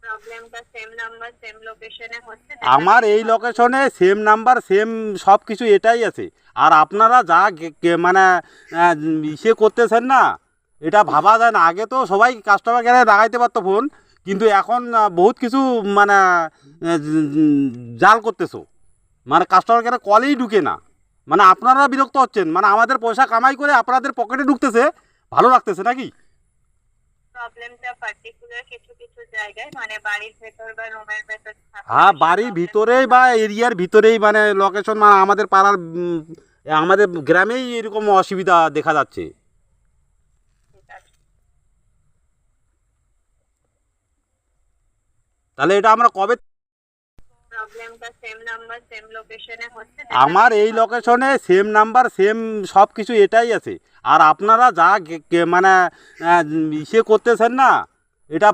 প্রবলেমটা same number same লোকেশনে হচ্ছে? আমার এই লোকেশনে সেম নাম্বার সেম সব কিছু এটাই আছে। আর আপনারা যা মানে ইসে করতেছেন না, এটা ভাবা যায় না। আগে তো সবাই কাস্টমার কেয়ারে লাগাইতে পারতো ফোন, কিন্তু এখন বহুত কিছু মানে জাল করতেছো, মানে কাস্টমার কেয়ারে কলেই ঢুকে না। মানে আপনারা বিরক্ত হচ্ছেন, মানে আমাদের পয়সা কামাই করে আপনাদের পকেটে ঢুকতেছে, ভালো লাগতেছে নাকি? প্রবলেমটা পার্টিকুলার কিছু কিছু জায়গায়, মানে বাড়ির ভেতর বা রুমের ভেতর হ্যাঁ, বাড়ির ভিতরেই বা এরিয়ার ভিতরেই, মানে লোকেশন, মানে আমাদের পাড়ার আমাদের গ্রামেই এরকম অসুবিধা দেখা যাচ্ছে। ঠিক আছে। তাহলে এটা আমরা কবে? প্রবলেমটা সেম নাম্বার সেম লোকেশনে হচ্ছে? আমার এই লোকেশনে সেম নাম্বার সেম সব কিছু এটাই আছে। আর আপনারা যা মানে ইসে করতেছেন না, এটা